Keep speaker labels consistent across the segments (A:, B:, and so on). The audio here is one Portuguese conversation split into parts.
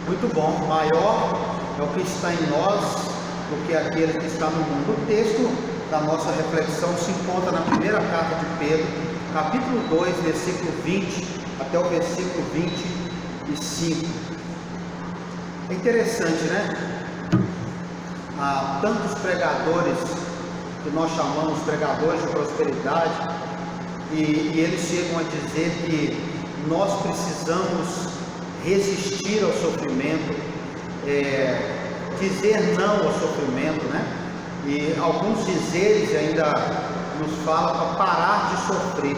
A: Muito bom. Maior é o que está em nós do que aquele que está no mundo. O texto da nossa reflexão se encontra na primeira carta de Pedro, capítulo 2, versículo 20 até o versículo 25. É interessante, né? Há tantos pregadores que nós chamamos pregadores de prosperidade, e eles chegam a dizer que nós precisamos resistir ao sofrimento, dizer não ao sofrimento, né? E alguns dizeres ainda nos falam para parar de sofrer.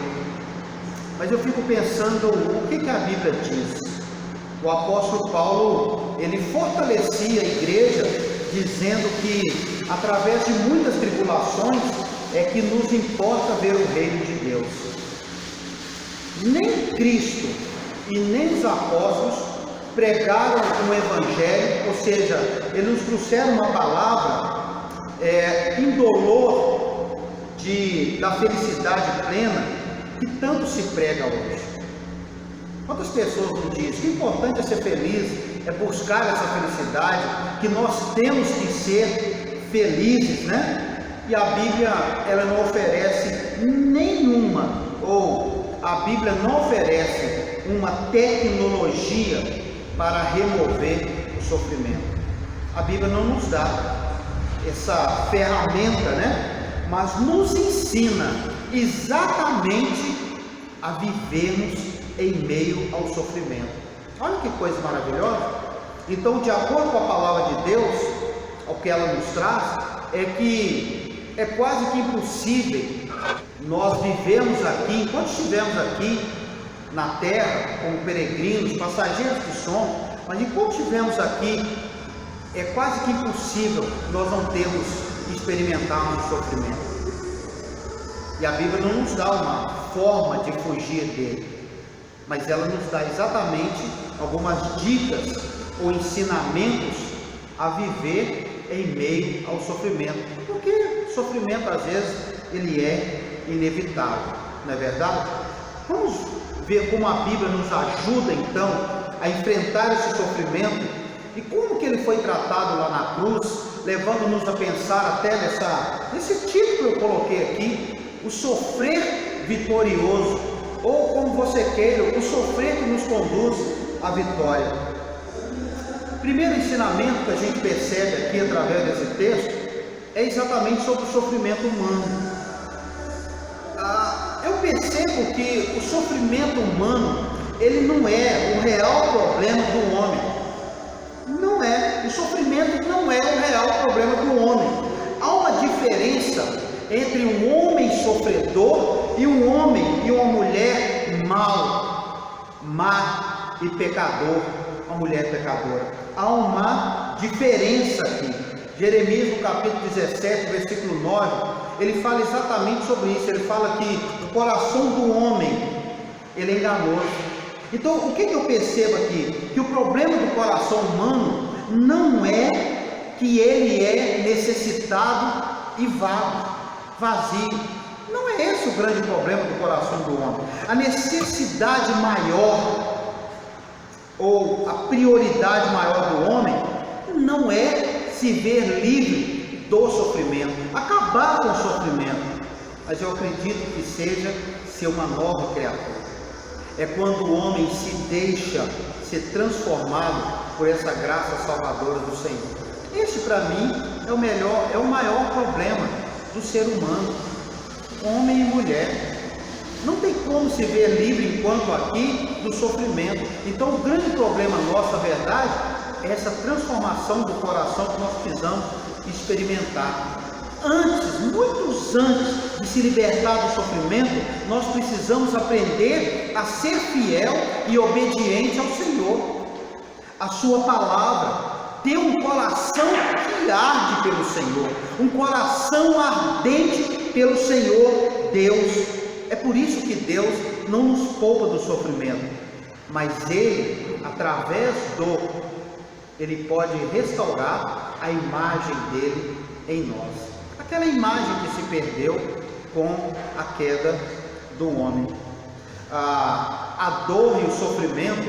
A: Mas eu fico pensando, o que a Bíblia diz? O apóstolo Paulo, ele fortalecia a igreja, dizendo que através de muitas tribulações é que nos importa ver o reino de Deus. Nem Cristo e nem os apóstolos pregaram um evangelho, ou seja, eles nos trouxeram uma palavra indolor da felicidade plena que tanto se prega hoje. Quantas pessoas nos dizem que o importante é ser feliz, é buscar essa felicidade, que nós temos que ser felizes, né? E a Bíblia, ela não oferece nenhuma, ou a Bíblia não oferece uma tecnologia para remover o sofrimento. A Bíblia não nos dá essa ferramenta, né? Mas nos ensina exatamente a vivermos em meio ao sofrimento. Olha que coisa maravilhosa. Então, de acordo com a palavra de Deus, o que ela nos traz é que é quase que impossível nós vivemos aqui, enquanto estivermos aqui na terra, como peregrinos, passageiros que somos, mas enquanto estivermos aqui, é quase que impossível nós não termos experimentarmos o sofrimento. E a Bíblia não nos dá uma forma de fugir dele, mas ela nos dá exatamente algumas dicas ou ensinamentos a viver em meio ao sofrimento, porque o sofrimento às vezes ele é inevitável, não é verdade? Vamos ver como a Bíblia nos ajuda então a enfrentar esse sofrimento e como que ele foi tratado lá na cruz, levando-nos a pensar até nesse título que eu coloquei aqui, o sofrer vitorioso, ou como você queira, o sofrer que nos conduz à vitória. O primeiro ensinamento que a gente percebe aqui através desse texto é exatamente sobre o sofrimento humano. Eu percebo que o sofrimento humano, ele não é o real problema do homem. Não é, o sofrimento não é o real problema do homem. Há uma diferença entre um homem sofredor e um homem e uma mulher má e pecador, uma mulher pecadora. Há uma diferença aqui. Jeremias, no capítulo 17, versículo 9, ele fala exatamente sobre isso. Ele fala que o coração do homem, ele é enganoso. Então, o que eu percebo aqui? Que o problema do coração humano não é que ele é necessitado e vazio. Não é esse o grande problema do coração do homem. A necessidade maior, ou a prioridade maior do homem, não é se ver livre do sofrimento, acabar com o sofrimento, mas eu acredito que seja ser uma nova criatura. É quando o homem se deixa ser transformado por essa graça salvadora do Senhor. Este, para mim, é o maior problema do ser humano, homem e mulher. Não tem como se ver livre enquanto aqui do sofrimento. Então, o grande problema nosso, na verdade, é essa transformação do coração que nós precisamos experimentar. Antes, muitos antes de se libertar do sofrimento, nós precisamos aprender a ser fiel e obediente ao Senhor, a sua palavra, ter um coração que arde pelo Senhor, um coração ardente pelo Senhor Deus. É por isso que Deus não nos poupa do sofrimento, mas Ele, através Ele pode restaurar a imagem dele em nós. Aquela imagem que se perdeu com a queda do homem. A dor e o sofrimento,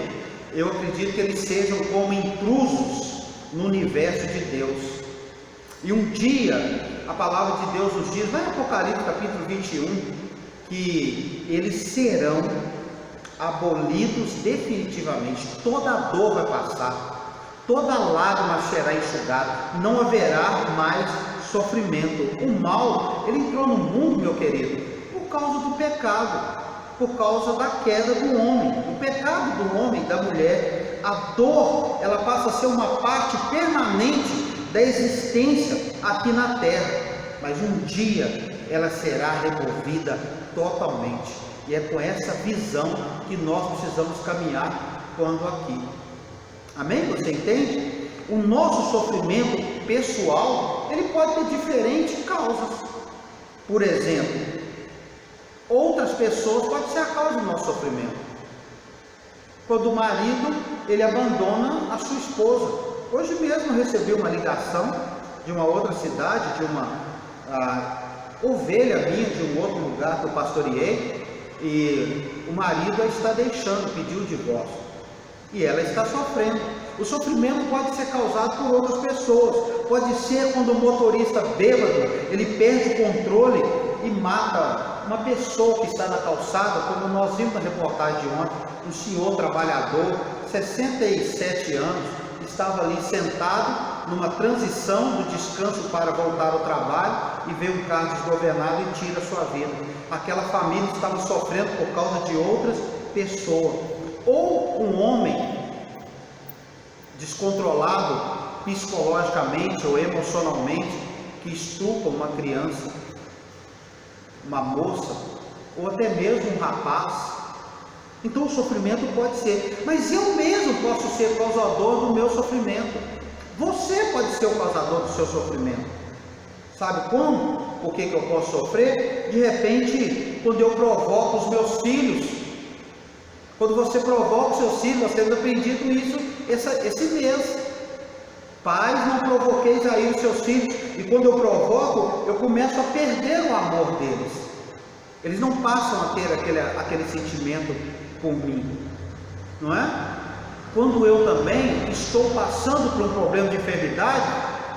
A: eu acredito que eles sejam como intrusos no universo de Deus. E um dia, a palavra de Deus nos diz, lá em Apocalipse capítulo 21, que eles serão abolidos definitivamente. Toda dor vai passar, toda lágrima será enxugada, não haverá mais sofrimento. O mal, ele entrou no mundo, meu querido, por causa do pecado, por causa da queda do homem, o pecado do homem e da mulher. A dor, ela passa a ser uma parte permanente da existência aqui na terra, mas um dia ela será removida totalmente, e é com essa visão que nós precisamos caminhar quando aqui. Amém? Você entende? O nosso sofrimento pessoal, ele pode ter diferentes causas. Por exemplo, outras pessoas podem ser a causa do nosso sofrimento. Quando o marido, ele abandona a sua esposa. Hoje mesmo eu recebi uma ligação de uma outra cidade, de uma ovelha minha de um outro lugar que eu pastoreei, e o marido a está deixando, pediu o divórcio, e ela está sofrendo. O sofrimento pode ser causado por outras pessoas, pode ser quando o motorista bêbado, ele perde o controle e mata uma pessoa que está na calçada, como nós vimos na reportagem de ontem, um senhor trabalhador, 67 anos, estava ali sentado numa transição do descanso para voltar ao trabalho, e veio um carro desgovernado e tira a sua vida. Aquela família estava sofrendo por causa de outras pessoas. Ou um homem descontrolado psicologicamente ou emocionalmente, que estupra uma criança, uma moça, ou até mesmo um rapaz. Então o sofrimento pode ser, mas eu mesmo posso ser causador do meu sofrimento. Você pode ser o causador do seu sofrimento. Sabe como? Por que eu posso sofrer? De repente, quando eu provoco os meus filhos. Quando você provoca os seus filhos, nós temos aprendido isso esse mês. Pais, não provoqueis aí os seus filhos. E quando eu provoco, eu começo a perder o amor deles. Eles não passam a ter aquele sentimento por mim, não é? Quando eu também estou passando por um problema de enfermidade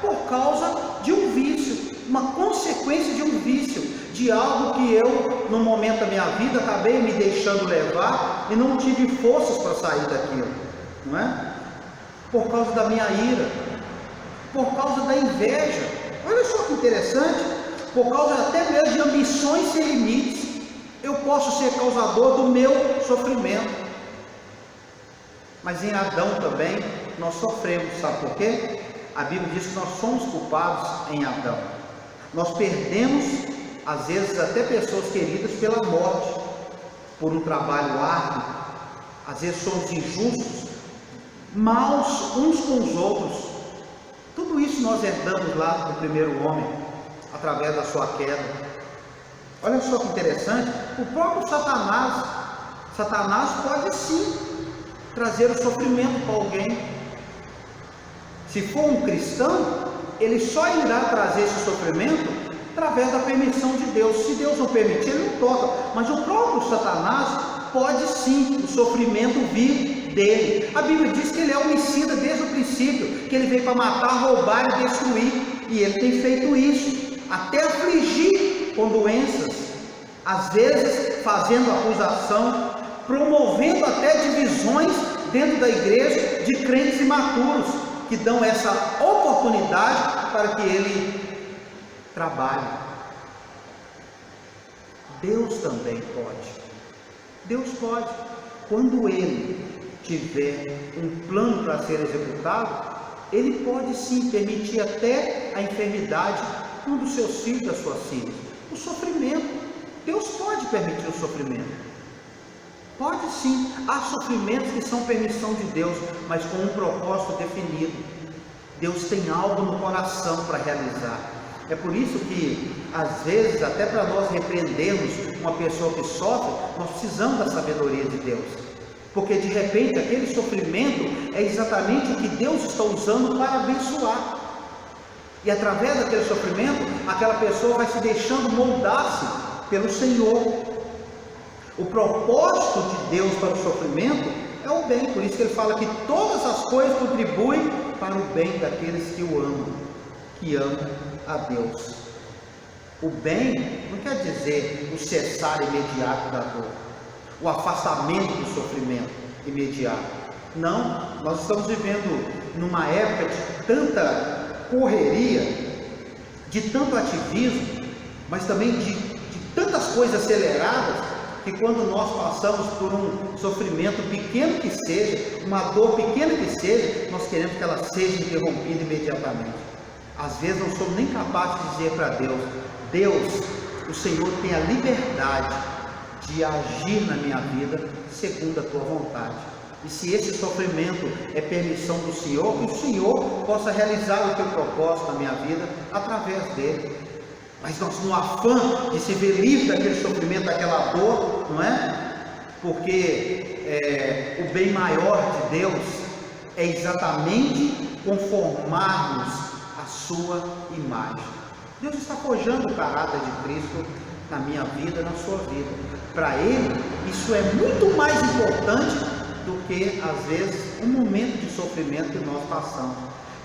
A: por causa de um vício, uma consequência de um vício, de algo que eu, no momento da minha vida, acabei me deixando levar e não tive forças para sair daquilo, não é? Por causa da minha ira, por causa da inveja. Olha só que interessante, por causa até mesmo de ambições sem limites, eu posso ser causador do meu sofrimento. Mas em Adão também nós sofremos, sabe por quê? A Bíblia diz que nós somos culpados em Adão. Nós perdemos, às vezes, até pessoas queridas pela morte, por um trabalho árduo. Às vezes somos injustos, maus uns com os outros. Tudo isso nós herdamos lá do primeiro homem, através da sua queda. Olha só que interessante, o próprio Satanás pode sim trazer o sofrimento para alguém. Se for um cristão, ele só irá trazer esse sofrimento através da permissão de Deus. Se Deus não permitir, ele não toca. Mas o próprio Satanás pode sim o sofrimento vir dele. A Bíblia diz que ele é homicida desde o princípio, que ele veio para matar, roubar e destruir. E ele tem feito isso, até afligir com doenças, às vezes fazendo acusação, promovendo até divisões dentro da igreja de crentes imaturos, que dão essa oportunidade para que ele trabalhe. Deus também pode. Deus pode, quando ele tiver um plano para ser executado, ele pode sim permitir até a enfermidade de um dos seus filhos, das suas filhas, o sofrimento. Deus pode permitir o sofrimento, pode sim. Há sofrimentos que são permissão de Deus, mas com um propósito definido. Deus tem algo no coração para realizar. É por isso que, às vezes, até para nós repreendermos uma pessoa que sofre, nós precisamos da sabedoria de Deus, porque de repente aquele sofrimento é exatamente o que Deus está usando para abençoar, e através daquele sofrimento, aquela pessoa vai se deixando moldar-se pelo Senhor. O propósito de Deus para o sofrimento é o o bem. Por isso que ele fala que todas as coisas contribuem para o bem daqueles que o amam, que amam a Deus. O bem não quer dizer o cessar imediato da dor, o afastamento do sofrimento imediato. Não, nós estamos vivendo numa época de tanta correria, de tanto ativismo, mas também de tantas coisas aceleradas, que quando nós passamos por um sofrimento pequeno que seja, uma dor pequena que seja, nós queremos que ela seja interrompida imediatamente. Às vezes não somos nem capazes de dizer para Deus: Deus, o Senhor tem a liberdade de agir na minha vida segundo a tua vontade. E se esse sofrimento é permissão do Senhor, que o Senhor possa realizar o teu propósito na minha vida através dele. Mas nós, no afã de se ver livre daquele sofrimento, daquela dor, não é? Porque o bem maior de Deus é exatamente conformarmos a sua imagem. Deus está forjando o caráter de Cristo na minha vida, na sua vida. Para Ele, isso é muito mais importante do que, às vezes, um momento de sofrimento que nós passamos.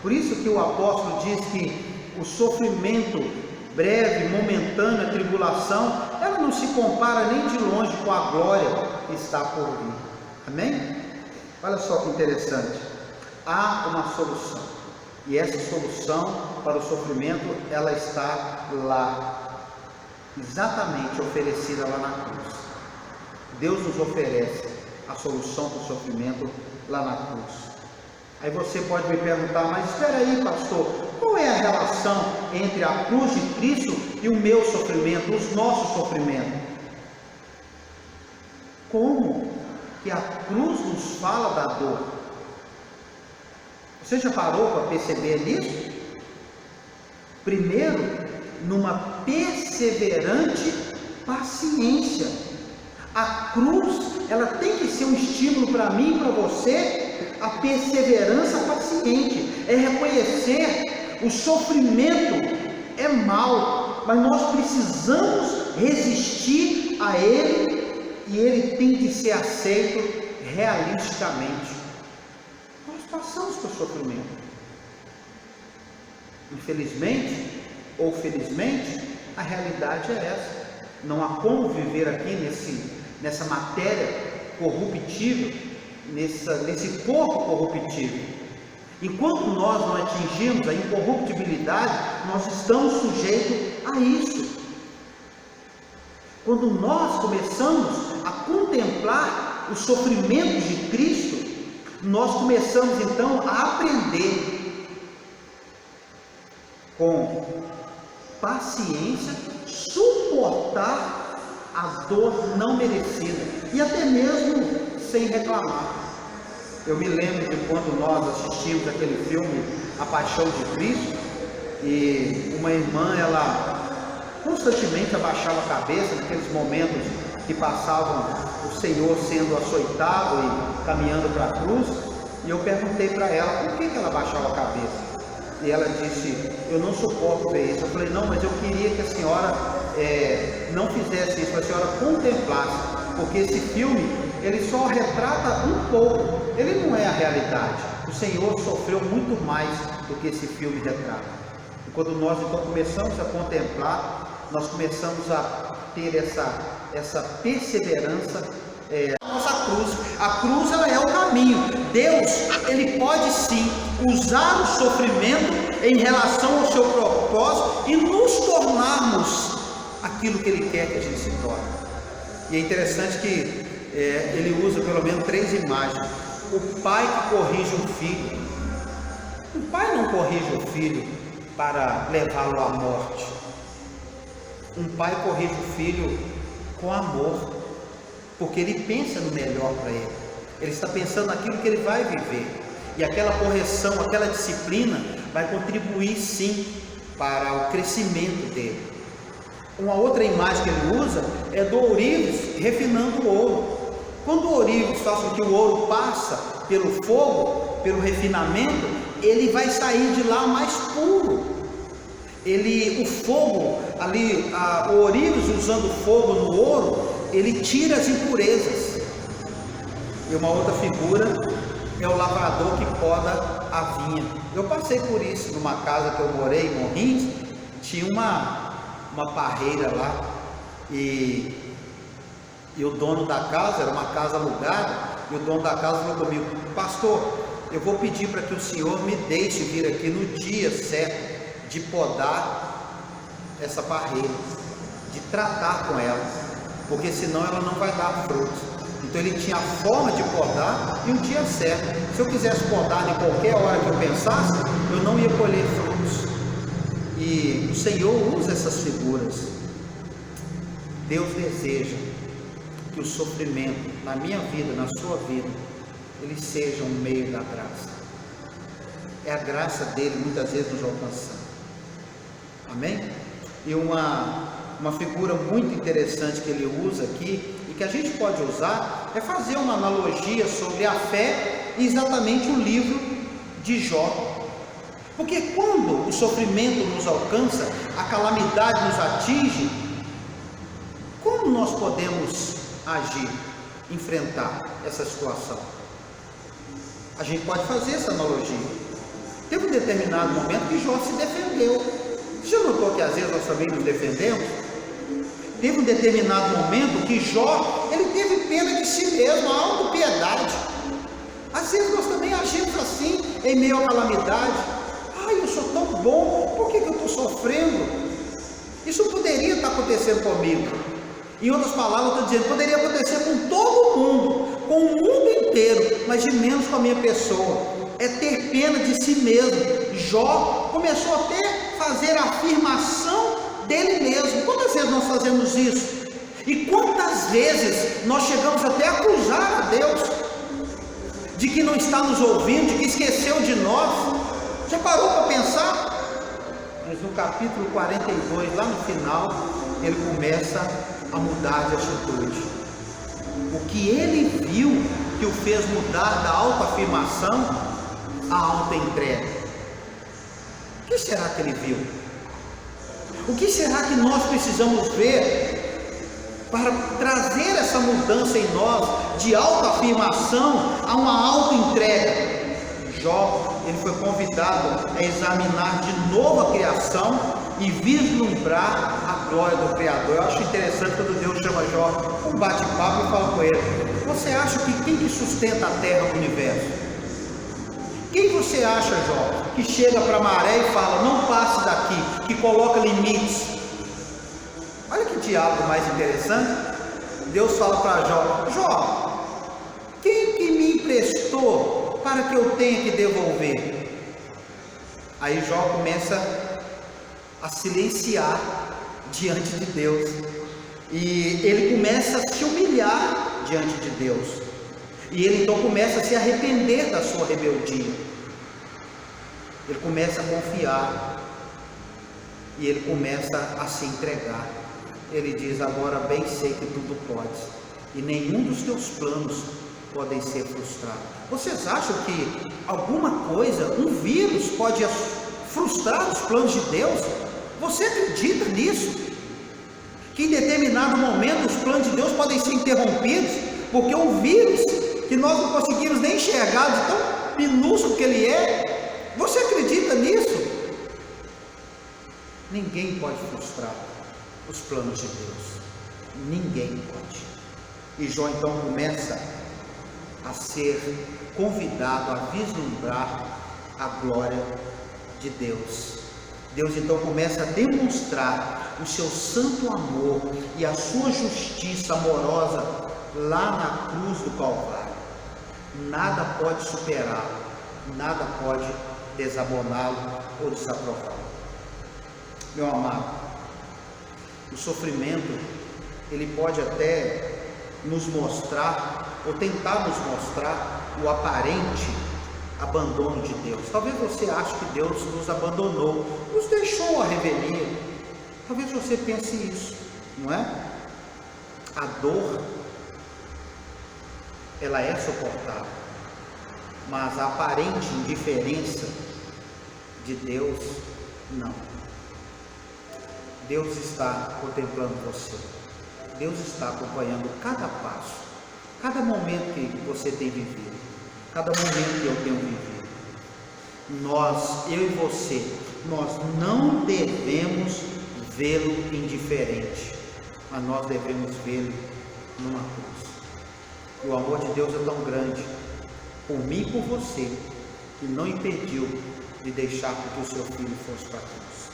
A: Por isso que o apóstolo diz que o sofrimento breve, momentâneo, a tribulação, ela não se compara nem de longe com a glória que está por vir. Amém? Olha só que interessante. Há uma solução. E essa solução para o sofrimento, ela está lá, exatamente oferecida lá na cruz. Deus nos oferece a solução para o sofrimento lá na cruz. Aí você pode me perguntar: mas espera aí, pastor, qual é a relação entre a cruz de Cristo e o meu sofrimento, os nossos sofrimentos? Como que a cruz nos fala da dor? Você já parou para perceber nisso? Primeiro, numa perseverante paciência. A cruz, ela tem que ser um estímulo para mim e para você, a perseverança paciente. É reconhecer o sofrimento é mal, mas nós precisamos resistir a ele, e ele tem que ser aceito realisticamente. Nós passamos por sofrimento. Infelizmente ou felizmente, a realidade é essa. Não há como viver aqui nessa matéria corruptível, nesse corpo corruptível. Enquanto nós não atingirmos a incorruptibilidade, nós estamos sujeitos a isso. Quando nós começamos a contemplar os sofrimentos de Cristo, nós começamos então a aprender com paciência, suportar a dor não merecida e até mesmo sem reclamar. Eu me lembro de quando nós assistimos aquele filme A Paixão de Cristo, e uma irmã, ela constantemente abaixava a cabeça naqueles momentos que passavam o Senhor sendo açoitado e caminhando para a cruz, e eu perguntei para ela por que ela abaixava a cabeça. E ela disse: eu não suporto ver isso. Eu falei: não, mas eu queria que a senhora não fizesse isso, que a senhora contemplasse, porque esse filme, ele só retrata um pouco, ele não é a realidade. O Senhor sofreu muito mais do que esse filme retrata. E quando nós então começamos a contemplar, nós começamos a ter essa perseverança. A cruz, ela é o caminho. Deus, ele pode sim usar o sofrimento em relação ao seu propósito e nos tornarmos aquilo que ele quer que a gente se torne. E é interessante que ele usa pelo menos 3 imagens. O pai que corrige o filho. O pai não corrige o filho para levá-lo à morte. Um pai corrige o filho com amor, porque ele pensa no melhor para ele. Ele está pensando naquilo que ele vai viver. E aquela correção, aquela disciplina vai contribuir sim para o crescimento dele. Uma outra imagem que ele usa é do ourives refinando o ouro. Quando o ourives faz com que o ouro passa pelo fogo, pelo refinamento, ele vai sair de lá mais puro. O fogo ali, o ourives usando fogo no ouro, ele tira as impurezas. E uma outra figura é o lavrador que poda a vinha. Eu passei por isso numa casa que eu morei em Morrinhos, tinha uma parreira lá, e o dono da casa, era uma casa alugada, e o dono da casa falou comigo: pastor, eu vou pedir para que o senhor me deixe vir aqui no dia certo de podar essa parreira, de tratar com ela, porque senão ela não vai dar frutos. Então ele tinha a forma de podar e o dia certo. Se eu quisesse podar em qualquer hora que eu pensasse, eu não ia colher frutos. E o Senhor usa essas figuras. Deus deseja que o sofrimento na minha vida, na sua vida, ele seja um meio da graça. É a graça dele muitas vezes nos alcançando. Amém? E uma figura muito interessante que ele usa aqui, e que a gente pode usar, é fazer uma analogia sobre a fé e exatamente o livro de Jó. Porque quando o sofrimento nos alcança, a calamidade nos atinge, como nós podemos agir, enfrentar essa situação? A gente pode fazer essa analogia. Teve um determinado momento que Jó se defendeu. Você já notou que às vezes nós também nos defendemos? Teve um determinado momento que Jó, ele teve pena de si mesmo, a autopiedade. Às vezes nós também agimos assim, em meio à calamidade. Ai, eu sou tão bom, por que eu estou sofrendo? Isso poderia estar acontecendo comigo. Em outras palavras, eu estou dizendo, poderia acontecer com todo mundo, com o mundo inteiro, mas de menos com a minha pessoa. É ter pena de si mesmo. Jó começou a fazer a afirmação dele mesmo. Quantas vezes nós fazemos isso? E quantas vezes nós chegamos até a acusar a Deus de que não está nos ouvindo, de que esqueceu de nós? Já parou para pensar? Mas no capítulo 42, lá no final, ele começa a mudar de atitude. O que ele viu que o fez mudar da autoafirmação à autoentrega? O que será que ele viu? O que será que nós precisamos ver para trazer essa mudança em nós de autoafirmação a uma autoentrega? Jó, ele foi convidado a examinar de novo a criação e vislumbrar a glória do Criador. Eu acho interessante quando Deus chama Jó, um bate-papo, e fala com ele: você acha que quem que sustenta a terra do universo? Quem você acha, Jó, que chega para a maré e fala: não passe daqui, que coloca limites? Olha que diálogo mais interessante. Deus fala para Jó: Jó, quem que me emprestou para que eu tenha que devolver? Aí Jó começa a silenciar diante de Deus, e ele começa a se humilhar diante de Deus, e ele então começa a se arrepender da sua rebeldia, ele começa a confiar, e ele começa a se entregar. Ele diz: agora bem sei que tudo podes, e nenhum dos teus planos podem ser frustrados. Vocês acham que alguma coisa, um vírus, pode frustrar os planos de Deus? Você acredita nisso? Que em determinado momento os planos de Deus podem ser interrompidos, porque um vírus que nós não conseguimos nem enxergar de tão minúsculo que ele é? Você acredita nisso? Ninguém pode frustrar os planos de Deus. Ninguém pode. E Jó então começa a ser convidado a vislumbrar a glória de Deus. Deus então começa a demonstrar o seu santo amor e a sua justiça amorosa lá na cruz do Calvário. Nada pode superá-lo, nada pode desaboná-lo ou desaprová-lo. Meu amado, o sofrimento, ele pode até nos mostrar, ou tentar nos mostrar, o aparente abandono de Deus. Talvez você ache que Deus nos abandonou, nos deixou à revelia. Talvez você pense isso, não é? A dor, ela é suportável, mas a aparente indiferença de Deus, não. Deus está contemplando você. Deus está acompanhando cada passo Cada momento que você tem vivido, cada momento que eu tenho vivido, eu e você, nós não devemos vê-lo indiferente, mas nós devemos vê-lo numa cruz. O amor de Deus é tão grande, por mim e por você, que não impediu de deixar que o seu filho fosse para a cruz.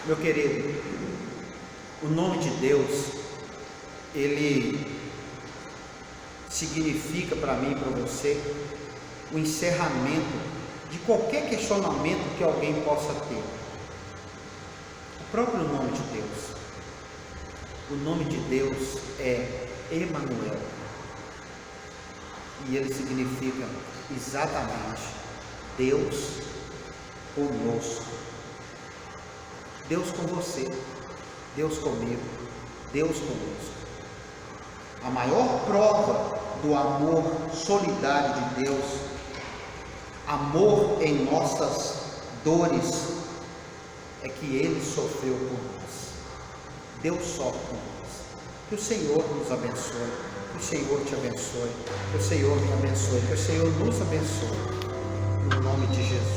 A: Meu querido, o nome de Deus, ele significa para mim e para você o encerramento de qualquer questionamento que alguém possa ter. O próprio nome de Deus. O nome de Deus é Emanuel. E ele significa exatamente Deus conosco. Deus com você, Deus comigo, Deus conosco. A maior prova do amor solidário de Deus, amor em nossas dores, é que Ele sofreu por nós. Deus sofre por nós. Que o Senhor nos abençoe, que o Senhor te abençoe, que o Senhor me abençoe, que o Senhor nos abençoe, no nome de Jesus.